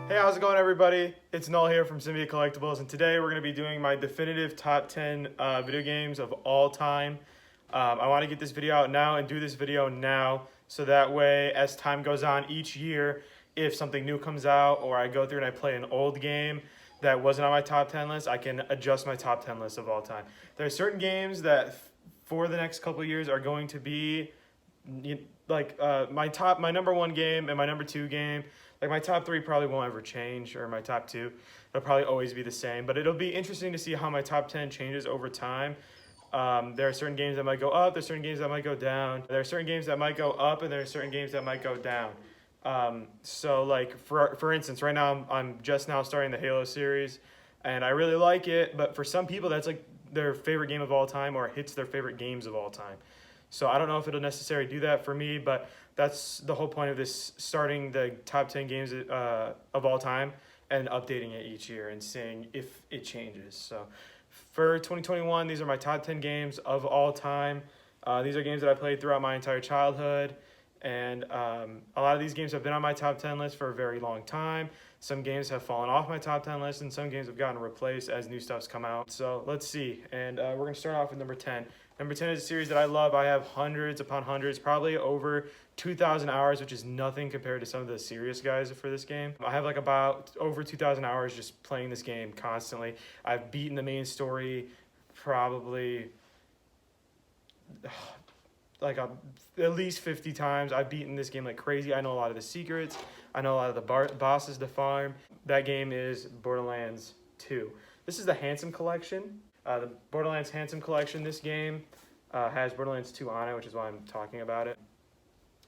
Hey, how's it going, everybody? It's Knull here from Symbiote Collectibles, and today we're going to be doing my definitive top 10 video games of all time. I want to get this video out now and do this video now, so that way, as time goes on each year, if something new comes out or I go through and I play an old game that wasn't on my top 10 list, I can adjust my top 10 list of all time. There are certain games that for the next couple of years are going to be like my number one game and my number two game. Like my top three probably won't ever change, or my top two, it'll probably always be the same. But it'll be interesting to see how my top 10 changes over time. There are certain games that might go up, there's certain games that might go down. There are certain games that might go up, and there are certain games that might go down. So like for instance, right now I'm just now starting the Halo series, and I really like it. But for some people, that's like their favorite game of all time, or hits their favorite games of all time. So I don't know if it'll necessarily do that for me, but that's the whole point of this, starting the top 10 games of all time and updating it each year and seeing if it changes. So for 2021, these are my top 10 games of all time. These are games that I played throughout my entire childhood, and a lot of these games have been on my top 10 list for a very long time. Some games have fallen off my top 10 list, and some games have gotten replaced as new stuff's come out. So let's see, and we're going to start off with number 10. Number 10 is a series that I love. I have hundreds upon hundreds, probably over 2,000 hours, which is nothing compared to some of the serious guys for this game. I have like about over 2,000 hours just playing this game constantly. I've beaten the main story probably like at least 50 times. I've beaten this game like crazy. I know a lot of the secrets. I know a lot of the bosses to farm. That game is Borderlands 2. This is the Handsome Collection. The Borderlands Handsome Collection, this game has Borderlands 2 on it, which is why I'm talking about it.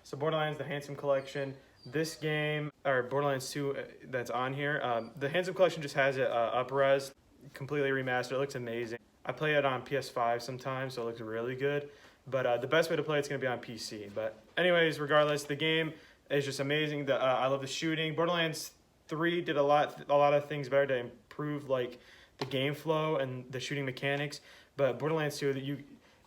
So Borderlands, the Handsome Collection, this game, or Borderlands 2 that's on here, the Handsome Collection just has it up-res, completely remastered. It looks amazing. I play it on PS5 sometimes, so it looks really good. But the best way to play it's going to be on PC. But anyways, regardless, the game is just amazing. I love the shooting. Borderlands 3 did a lot of things better to improve like the game flow and the shooting mechanics. But Borderlands 2,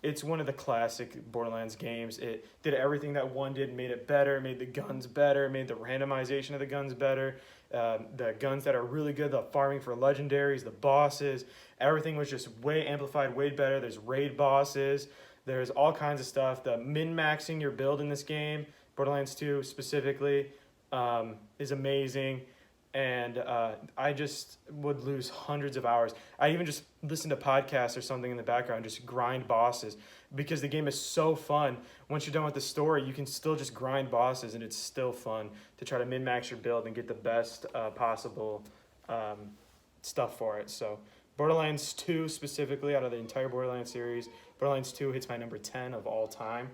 it's one of the classic Borderlands games. It did everything that 1 did, made it better, made the guns better, made the randomization of the guns better. The guns that are really good, the farming for legendaries, the bosses, everything was just way amplified, way better. There's raid bosses. There's all kinds of stuff. The min-maxing your build in this game, Borderlands 2 specifically, is amazing. And I just would lose hundreds of hours. I even just listen to podcasts or something in the background, just grind bosses, because the game is so fun. Once you're done with the story, you can still just grind bosses, and it's still fun to try to min-max your build and get the best possible stuff for it. So Borderlands 2 specifically, out of the entire Borderlands series, Borderlands 2 hits my number 10 of all time.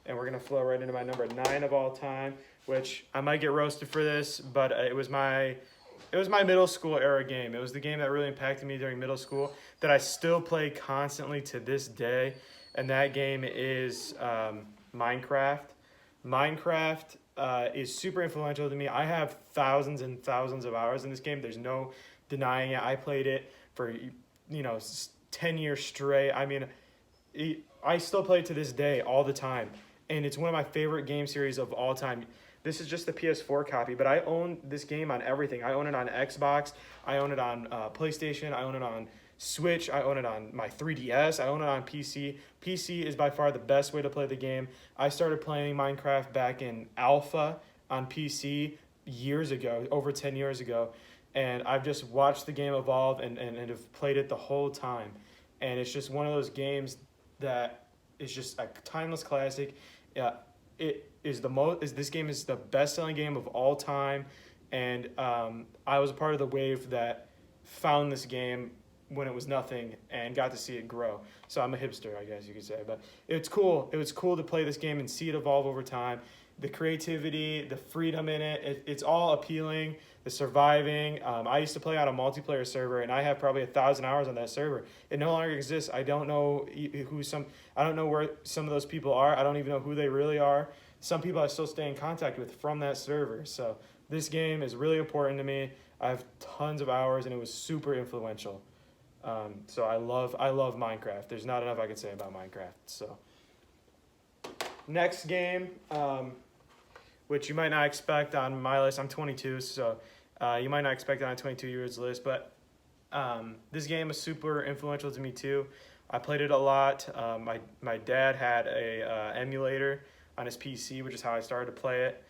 And we're going to flow right into my number 9 of all time, which I might get roasted for this, but it was my middle school era game. It was the game that really impacted me during middle school that I still play constantly to this day, and that game is Minecraft. Minecraft is super influential to me. I have thousands and thousands of hours in this game. There's no denying it. I played it for 10 years straight. I mean, I still play it to this day all the time. And it's one of my favorite game series of all time. This is just the PS4 copy, but I own this game on everything. I own it on Xbox. I own it on PlayStation. I own it on Switch. I own it on my 3DS. I own it on PC. PC is by far the best way to play the game. I started playing Minecraft back in alpha on PC years ago, over 10 years ago. And I've just watched the game evolve and have played it the whole time. And it's just one of those games that is just a timeless classic. This game is the best-selling game of all time, and I was a part of the wave that found this game when it was nothing and got to see it grow. So I'm a hipster, I guess you could say, but it's cool. It was cool to play this game and see it evolve over time. The creativity, the freedom in it, it's all appealing. The surviving. I used to play on a multiplayer server, and I have probably 1,000 hours on that server. It no longer exists. I don't know I don't know where some of those people are. I don't even know who they really are. Some people I still stay in contact with from that server. So this game is really important to me. I have tons of hours, and it was super influential. So I love Minecraft. There's not enough I could say about Minecraft. So next game, which you might not expect on my list. I'm 22, so You might not expect it on a 22 years list, but this game is super influential to me too. I played it a lot. My dad had a emulator on his PC, which is how I started to play it.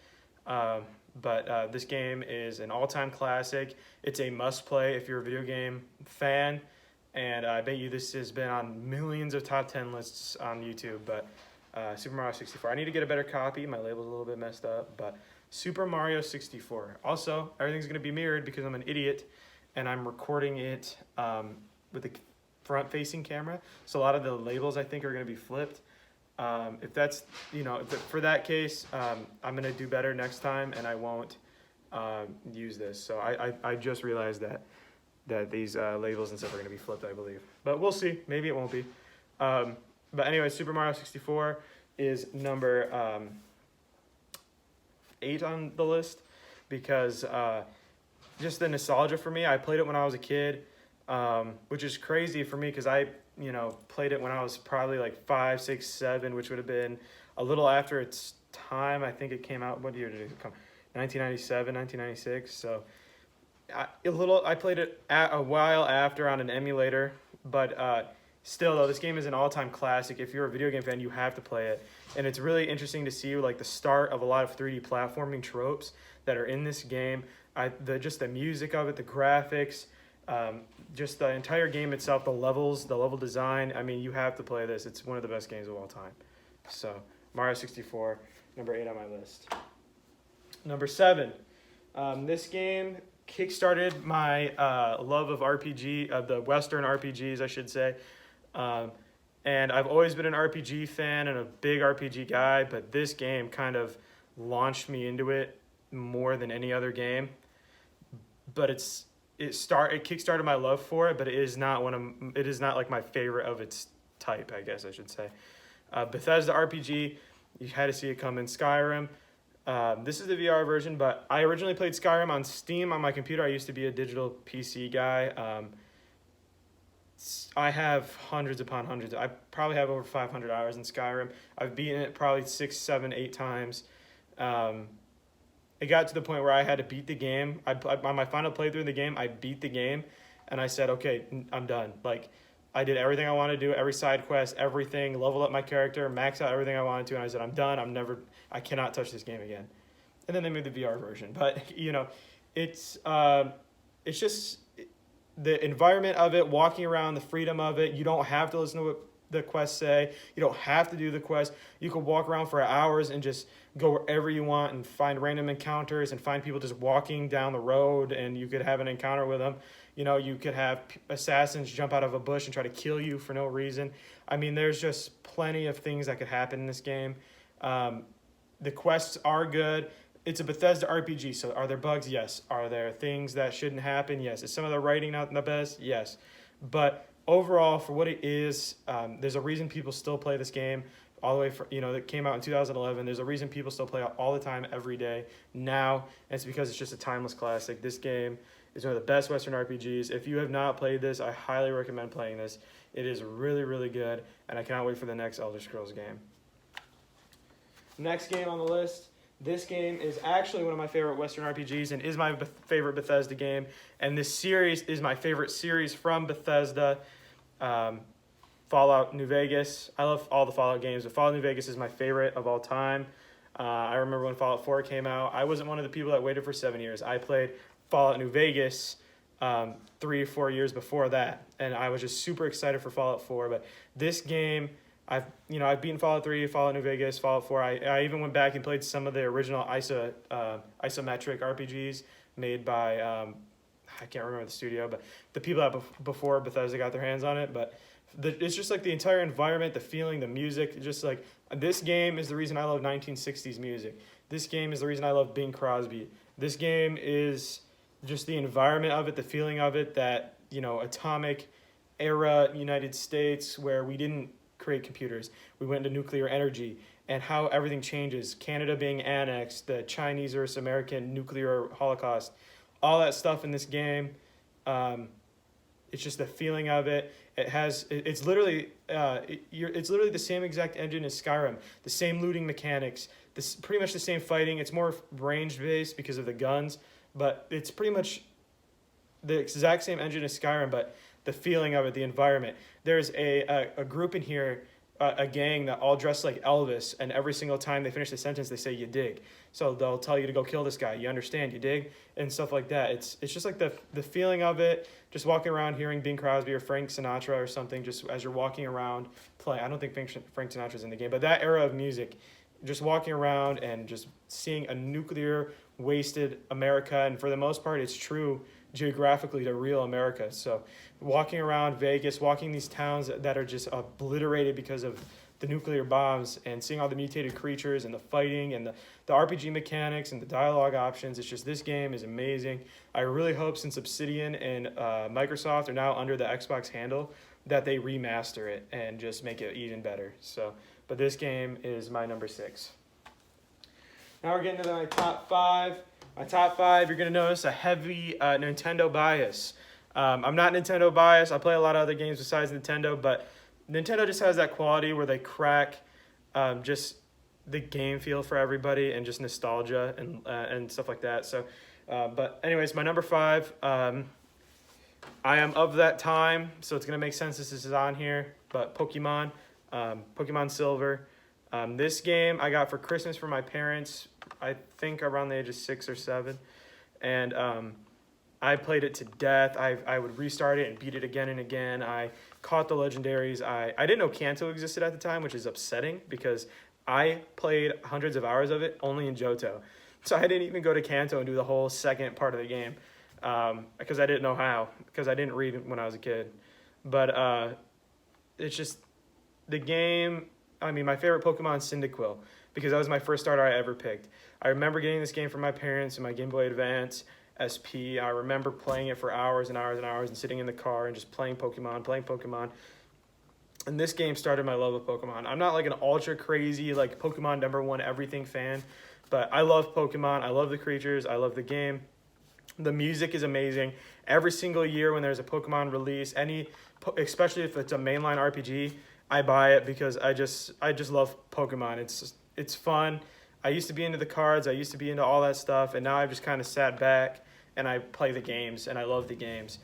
But this game is an all-time classic. It's a must-play if you're a video game fan, and I bet you this has been on millions of top 10 lists on YouTube. But Super Mario 64. I need to get a better copy. My label's a little bit messed up, but Super Mario 64. Also, everything's going to be mirrored because I'm an idiot, and I'm recording it with a front-facing camera. So a lot of the labels, I think, are going to be flipped. If that's, for that case, I'm going to do better next time, and I won't use this. So I just realized that these labels and stuff are going to be flipped, I believe. But we'll see. Maybe it won't be. But anyway, Super Mario 64 is number 8 on the list because just the nostalgia for me. I played it when I was a kid, which is crazy for me because I played it when I was probably like 5, 6, 7, which would have been a little after its time. I think it came out, what year did it come? 1997, 1996. So I played it a while after on an emulator, but still though, this game is an all-time classic. If you're a video game fan, you have to play it. And it's really interesting to see like the start of a lot of 3D platforming tropes that are in this game. Just the music of it, the graphics, just the entire game itself, the levels, the level design. I mean, you have to play this. It's one of the best games of all time. So Mario 64, number 8 on my list. Number 7, this game kickstarted my love of RPG, of the Western RPGs, I should say. And I've always been an RPG fan and a big RPG guy, but this game kind of launched me into it more than any other game. But it kickstarted my love for it, but it is not like my favorite of its type, I guess I should say. Bethesda RPG, you had to see it come in. Skyrim. This is the VR version, but I originally played Skyrim on Steam on my computer. I used to be a digital PC guy. I have hundreds upon hundreds. I probably have over 500 hours in Skyrim. I've beaten it probably 6, 7, 8 times. It got to the point where I had to beat the game. On my final playthrough of the game, I beat the game, and I said, okay, I'm done. Like, I did everything I wanted to do, every side quest, everything, leveled up my character, maxed out everything I wanted to, and I said, I'm done. I cannot touch this game again. And then they made the VR version. But, it's just the environment of it, walking around, the freedom of it. You don't have to listen to what the quests say. You don't have to do the quest. You can walk around for hours and just go wherever you want and find random encounters and find people just walking down the road, and you could have an encounter with them. You could have assassins jump out of a bush and try to kill you for no reason. I mean, there's just plenty of things that could happen in this game. The quests are good. It's a Bethesda RPG, so are there bugs? Yes. Are there things that shouldn't happen? Yes. Is some of the writing not the best? Yes. But overall, for what it is, there's a reason people still play this game all the way from, that came out in 2011. There's a reason people still play it all the time, every day now, and it's because it's just a timeless classic. This game is one of the best Western RPGs. If you have not played this, I highly recommend playing this. It is really, really good, and I cannot wait for the next Elder Scrolls game. Next game on the list. This game is actually one of my favorite Western RPGs and is my favorite Bethesda game. And this series is my favorite series from Bethesda. Fallout New Vegas. I love all the Fallout games, but Fallout New Vegas is my favorite of all time. I remember when Fallout 4 came out. I wasn't one of the people that waited for 7 years. I played Fallout New Vegas 3 or 4 years before that, and I was just super excited for Fallout 4. But this game, I've beaten Fallout 3, Fallout New Vegas, Fallout 4. I even went back and played some of the original isometric RPGs made by I can't remember the studio, but the people that before Bethesda got their hands on it. But it's just like the entire environment, the feeling, the music. Just like this game is the reason I love 1960s music. This game is the reason I love Bing Crosby. This game is just the environment of it, the feeling of it. That atomic era United States where we didn't create computers. We went into nuclear energy and how everything changes. Canada being annexed, the Chinese versus American nuclear holocaust, all that stuff in this game. It's just the feeling of it. It's literally the same exact engine as Skyrim. The same looting mechanics. Pretty much the same fighting. It's more range based because of the guns, but it's pretty much the exact same engine as Skyrim, but the feeling of it, the environment. There's a group in here, a gang that all dress like Elvis, and every single time they finish the sentence, they say, "You dig." So they'll tell you to go kill this guy. You understand? You dig? And stuff like that. It's just like the feeling of it, just walking around hearing Bing Crosby or Frank Sinatra or something, just as you're walking around playing. I don't think Frank Sinatra's in the game, but that era of music, just walking around and just seeing a nuclear wasted America, and for the most part, it's true geographically to real America. So walking around Vegas, walking these towns that are just obliterated because of the nuclear bombs, and seeing all the mutated creatures and the fighting and the RPG mechanics and the dialogue options, it's just, this game is amazing. I really hope, since Obsidian and Microsoft are now under the Xbox handle, that they remaster it and just make it even better. So, but this game is my number 6. Now we're getting to my top 5. My top 5, you're going to notice a heavy Nintendo bias. I'm not Nintendo biased. I play a lot of other games besides Nintendo, but Nintendo just has that quality where they crack just the game feel for everybody, and just nostalgia and stuff like that. So, but anyways, my number 5, I am of that time, so it's going to make sense this is on here, but Pokemon, Pokemon Silver. This game I got for Christmas from my parents, I think around the age of 6 or 7, and I played it to death. I would restart it and beat it again and again. I caught the legendaries. I didn't know Kanto existed at the time, which is upsetting because I played hundreds of hours of it only in Johto. So I didn't even go to Kanto and do the whole second part of the game because I didn't know how, because I didn't read when I was a kid. But it's just the game. I mean, my favorite Pokemon is Cyndaquil because that was my first starter I ever picked. I remember getting this game from my parents in my Game Boy Advance SP. I remember playing it for hours and hours and hours and sitting in the car and just playing Pokemon. And this game started my love of Pokemon. I'm not like an ultra crazy like Pokemon #1 everything fan, but I love Pokemon. I love the creatures. I love the game. The music is amazing. Every single year when there's a Pokemon release, especially if it's a mainline RPG, I buy it because I just love Pokemon. It's fun. I used to be into the cards. I used to be into all that stuff, and now I've just kind of sat back and I play the games, and I love the games.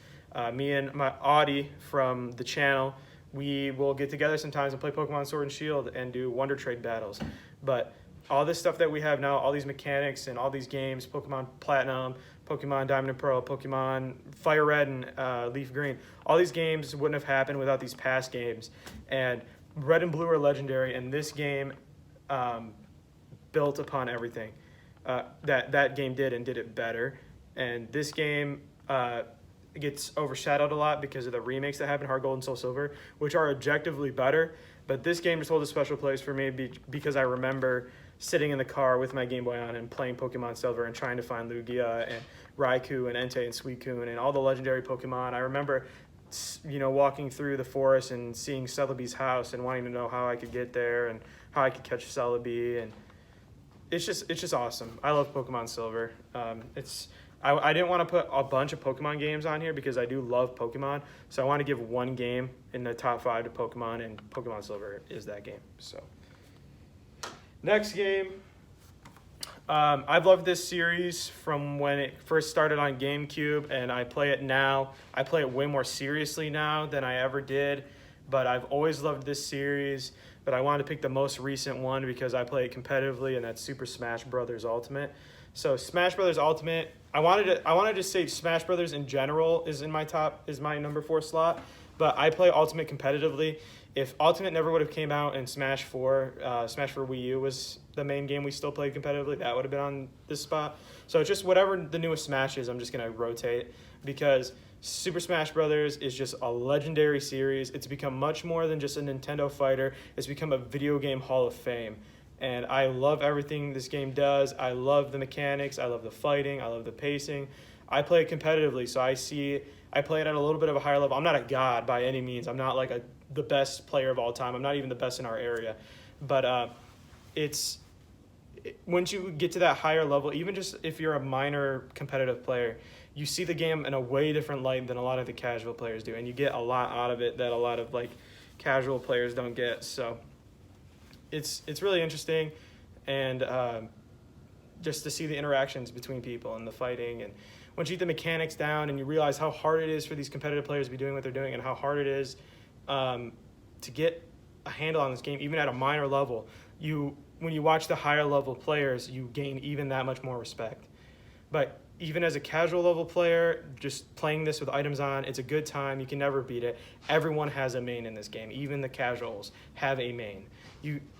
Me and my Audie from the channel, we will get together sometimes and play Pokemon Sword and Shield and do Wonder Trade battles. But all this stuff that we have now, all these mechanics and all these games, Pokemon Platinum, Pokemon Diamond and Pearl, Pokemon Fire Red and Leaf Green, all these games wouldn't have happened without these past games. And Red and Blue are legendary, and this game built upon everything that game did and did it better. And this game gets overshadowed a lot because of the remakes that happened, Heart Gold and Soul Silver, which are objectively better. But this game just holds a special place for me because I remember sitting in the car with my Game Boy on and playing Pokemon Silver and trying to find Lugia and Raikou and Entei and Suicune and all the legendary Pokemon. I remember, walking through the forest and seeing Celebi's house and wanting to know how I could get there and how I could catch Celebi, and it's just awesome. I love Pokemon Silver. I didn't want to put a bunch of Pokemon games on here because I do love Pokemon, so I want to give one game in the top 5 to Pokemon, and Pokemon Silver is that game. So next game, I've loved this series from when it first started on GameCube, and I play it now. I play it way more seriously now than I ever did, but I've always loved this series. But I wanted to pick the most recent one because I play it competitively, and that's Super Smash Bros. Ultimate. So Smash Bros. Ultimate, I wanted to say Smash Bros. In general is my number 4 slot, but I play Ultimate competitively. If Ultimate never would have came out and Smash 4 Wii U was the main game we still played competitively, that would have been on this spot. So just whatever the newest Smash is, I'm just going to rotate because Super Smash Bros. Is just a legendary series. It's become much more than just a Nintendo fighter. It's become a video game hall of fame. And I love everything this game does. I love the mechanics. I love the fighting. I love the pacing. I play it competitively, so I play it at a little bit of a higher level. I'm not a god by any means. I'm not like the best player of all time. I'm not even the best in our area. But once you get to that higher level, even just if you're a minor competitive player, you see the game in a way different light than a lot of the casual players do, and you get a lot out of it that a lot of like casual players don't get. So it's really interesting, and just to see the interactions between people and the fighting. And once you get the mechanics down and you realize how hard it is for these competitive players to be doing what they're doing and how hard it is to get a handle on this game, even at a minor level, when you watch the higher level players, you gain even that much more respect. But even as a casual level player, just playing this with items on, it's a good time. You can never beat it. Everyone has a main in this game. Even the casuals have a main.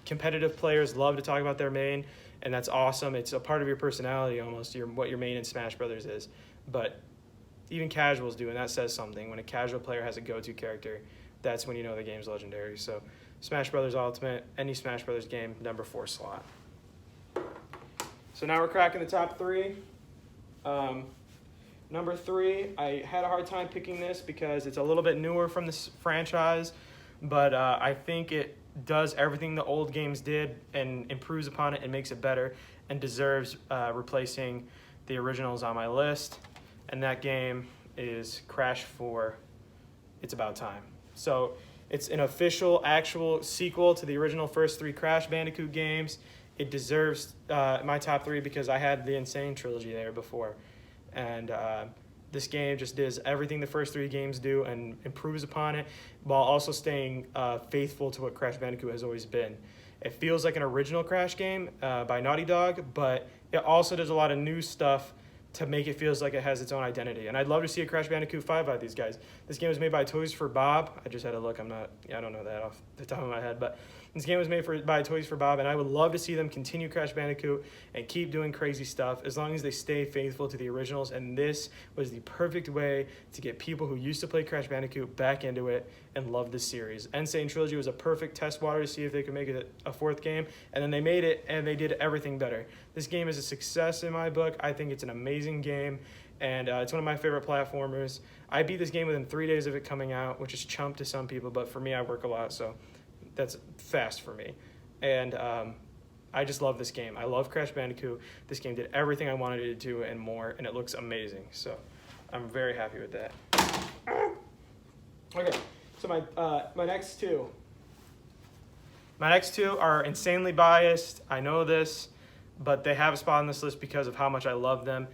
Competitive players love to talk about their main, and that's awesome. It's a part of your personality almost, what your main in Smash Brothers is. But even casuals do, and that says something. When a casual player has a go-to character, that's when you know the game's legendary. So Smash Brothers Ultimate, any Smash Brothers game, number 4 slot. So now we're cracking the top 3. Number 3, I had a hard time picking this because it's a little bit newer from this franchise, but I think it does everything the old games did and improves upon it and makes it better and deserves replacing the originals on my list. And that game is Crash 4, It's About Time. So it's an official, actual sequel to the original first 3 Crash Bandicoot games. It deserves my top 3 because I had the Insane trilogy there before. And this game just does everything the first 3 games do and improves upon it while also staying faithful to what Crash Bandicoot has always been. It feels like an original Crash game by Naughty Dog, but it also does a lot of new stuff to make it feels like it has its own identity. And I'd love to see a Crash Bandicoot 5 by these guys. This game was made by Toys for Bob. I just had to look. I don't know that off the top of my head, but this game was made by Toys for Bob, and I would love to see them continue Crash Bandicoot and keep doing crazy stuff as long as they stay faithful to the originals. And this was the perfect way to get people who used to play Crash Bandicoot back into it and love this series. Insane Trilogy was a perfect test water to see if they could make it a 4th game, and then they made it, and they did everything better. This game is a success in my book. I think it's an amazing game, and it's one of my favorite platformers. I beat this game within 3 days of it coming out, which is chump to some people, but for me, I work a lot, so that's fast for me. And I just love this game. I love Crash Bandicoot. This game did everything I wanted it to and more, and it looks amazing. So I'm very happy with that. Okay, so my next two. My next 2 are insanely biased. I know this, but they have a spot on this list because of how much I love them.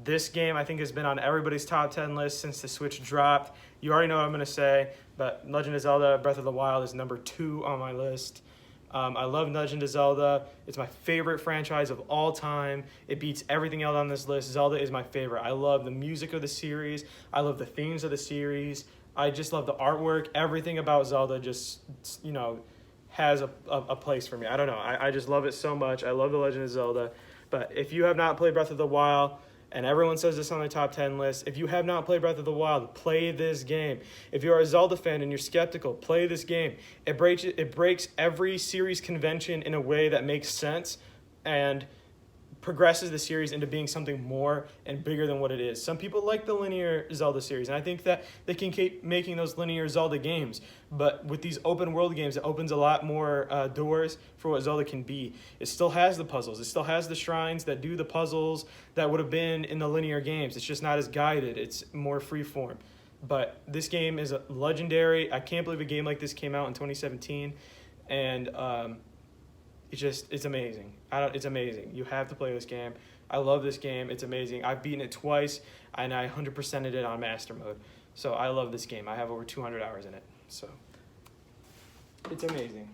This game, I think, has been on everybody's top 10 list since the Switch dropped. You already know what I'm going to say, but Legend of Zelda Breath of the Wild is number 2 on my list. I love Legend of Zelda. It's my favorite franchise of all time. It beats everything else on this list. Zelda is my favorite. I love the music of the series. I love the themes of the series. I just love the artwork. Everything about Zelda just, has a place for me. I don't know. I just love it so much. I love The Legend of Zelda. But if you have not played Breath of the Wild, and everyone says this on the top 10 list, if you have not played Breath of the Wild, play this game. If you're a Zelda fan and you're skeptical, play this game. It breaks every series convention in a way that makes sense and progresses the series into being something more and bigger than what it is. Some people like the linear Zelda series, and I think that they can keep making those linear Zelda games, but with these open world games, it opens a lot more doors for what Zelda can be. It still has the puzzles. It still has the shrines that do the puzzles that would have been in the linear games. It's just not as guided. It's more freeform. But this game is legendary. I can't believe a game like this came out in 2017, and it's amazing. It's amazing. You have to play this game. I love this game. It's amazing. I've beaten it twice, and I 100%ed it on Master Mode. So I love this game. I have over 200 hours in it. So it's amazing.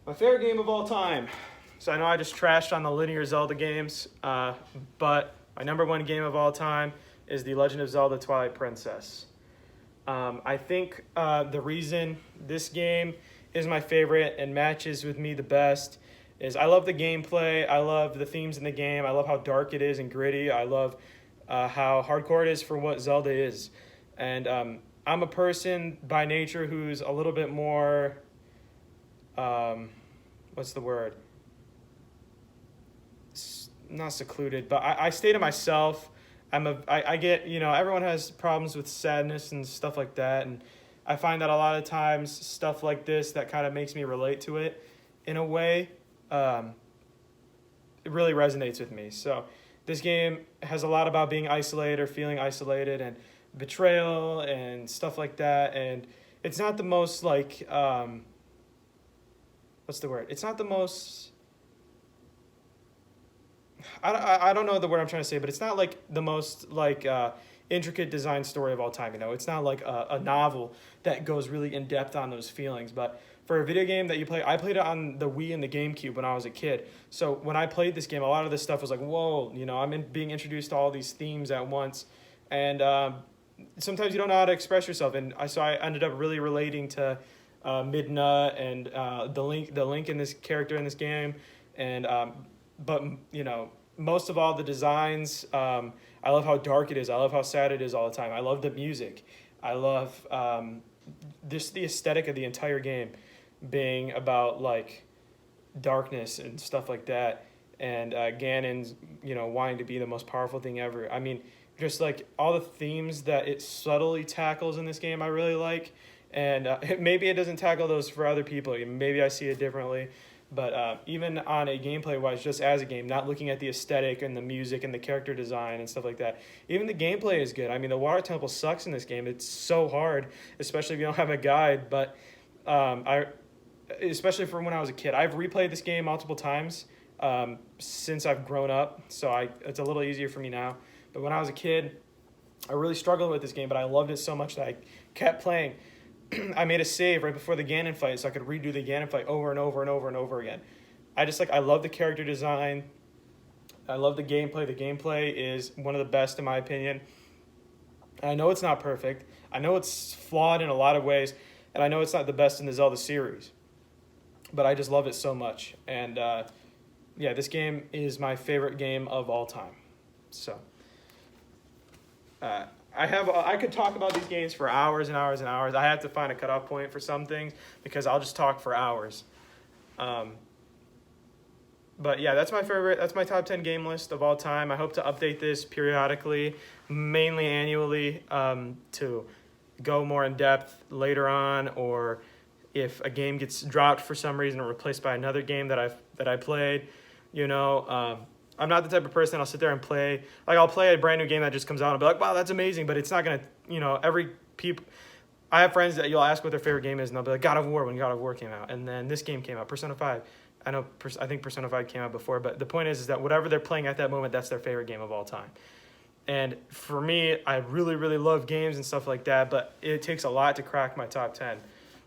My favorite game of all time. So I know I just trashed on the linear Zelda games, but my number 1 game of all time is The Legend of Zelda Twilight Princess. I think the reason this game is my favorite and matches with me the best is I love the gameplay. I love the themes in the game. I love how dark it is and gritty. I love how hardcore it is for what Zelda is. And I'm a person by nature who's a little bit more, what's the word? Not secluded, but I stay to myself. I get, everyone has problems with sadness and stuff like that, and I find that a lot of times stuff like this that kind of makes me relate to it in a way, it really resonates with me. So this game has a lot about being isolated or feeling isolated and betrayal and stuff like that. And it's not the most what's the word? It's not the most I don't know the word I'm trying to say, but it's not like the most like intricate design story of all time. You know, it's not like a novel that goes really in depth on those feelings. But for a video game that you play, I played it on the Wii and the GameCube when I was a kid. So when I played this game, a lot of this stuff was like, whoa, you know, being introduced to all these themes at once, and sometimes you don't know how to express yourself. And so I ended up really relating to Midna and the Link in this character in this game, and but you know, most of all the designs. I love how dark it is. I love how sad it is all the time. I love the music. I love the aesthetic of the entire game being about like darkness and stuff like that, and Ganon's, you know, wanting to be the most powerful thing ever. I mean, just like all the themes that it subtly tackles in this game, I really like. And maybe it doesn't tackle those for other people. Maybe I see it differently. But even on a gameplay-wise, just as a game, not looking at the aesthetic and the music and the character design and stuff like that, even the gameplay is good. I mean, the water temple sucks in this game. It's so hard, especially if you don't have a guide. But especially from when I was a kid, I've replayed this game multiple times since I've grown up, so it's a little easier for me now. But when I was a kid, I really struggled with this game, but I loved it so much that I kept playing. I made a save right before the Ganon fight so I could redo the Ganon fight over and over and over and over again. I love the character design. I love the gameplay. The gameplay is one of the best in my opinion. I know it's not perfect. I know it's flawed in a lot of ways, and I know it's not the best in the Zelda series. But I just love it so much. And yeah, this game is my favorite game of all time. So I could talk about these games for hours and hours and hours. I have to find a cutoff point for some things because I'll just talk for hours. But yeah, that's my favorite. That's my top 10 game list of all time. I hope to update this periodically, mainly annually, to go more in depth later on, or if a game gets dropped for some reason or replaced by another game that I played. You know, I'm not the type of person that'll sit there and play. Like, I'll play a brand new game that just comes out and be like, wow, that's amazing. But it's not going to, you know, I have friends that you'll ask what their favorite game is, and they'll be like, God of War, when God of War came out. And then this game came out, Persona 5. I think Persona 5 came out before, but the point is that whatever they're playing at that moment, that's their favorite game of all time. And for me, I really, really love games and stuff like that, but it takes a lot to crack my top 10.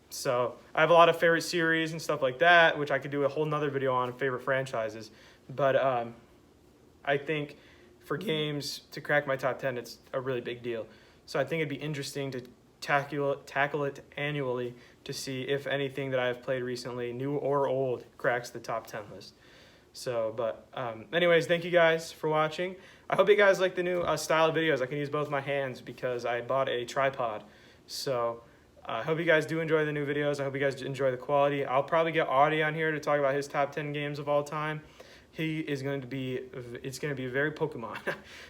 So I have a lot of favorite series and stuff like that, which I could do a whole nother video on, favorite franchises. But I think for games to crack my top 10, it's a really big deal. So I think it'd be interesting to tackle it annually to see if anything that I've played recently, new or old, cracks the top 10 list. So, but anyways, thank you guys for watching. I hope you guys like the new style of videos. I can use both my hands because I bought a tripod. So I hope you guys do enjoy the new videos. I hope you guys enjoy the quality. I'll probably get Audie on here to talk about his top 10 games of all time. It's going to be very Pokemon.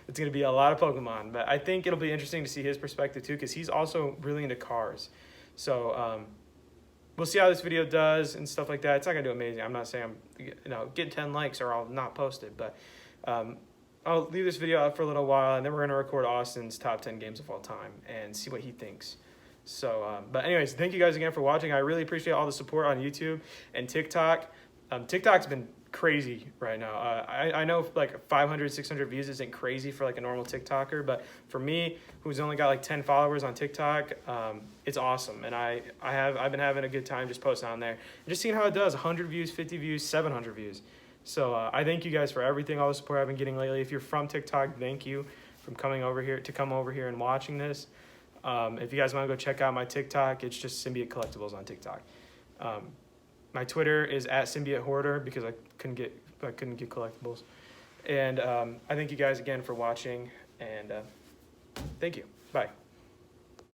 It's going to be a lot of Pokemon, but I think it'll be interesting to see his perspective too, because he's also really into cars. So we'll see how this video does and stuff like that. It's not going to do amazing. I'm not saying get 10 likes or I'll not post it, but I'll leave this video up for a little while, and then we're going to record Austin's top 10 games of all time and see what he thinks. So, but anyways, thank you guys again for watching. I really appreciate all the support on YouTube and TikTok. TikTok's been crazy right now. I know like 500, 600 views isn't crazy for like a normal TikToker, but for me, who's only got like 10 followers on TikTok, it's awesome. And I've been having a good time just posting on there and just seeing how it does. 100 views, 50 views, 700 views. So I thank you guys for everything, all the support I've been getting lately. If you're from TikTok, thank you for coming over here and watching this. If you guys want to go check out my TikTok, it's just Symbiote Collectibles on TikTok. My Twitter is @SymbioteHoarder because I couldn't get collectibles. And I thank you guys again for watching, and thank you. Bye.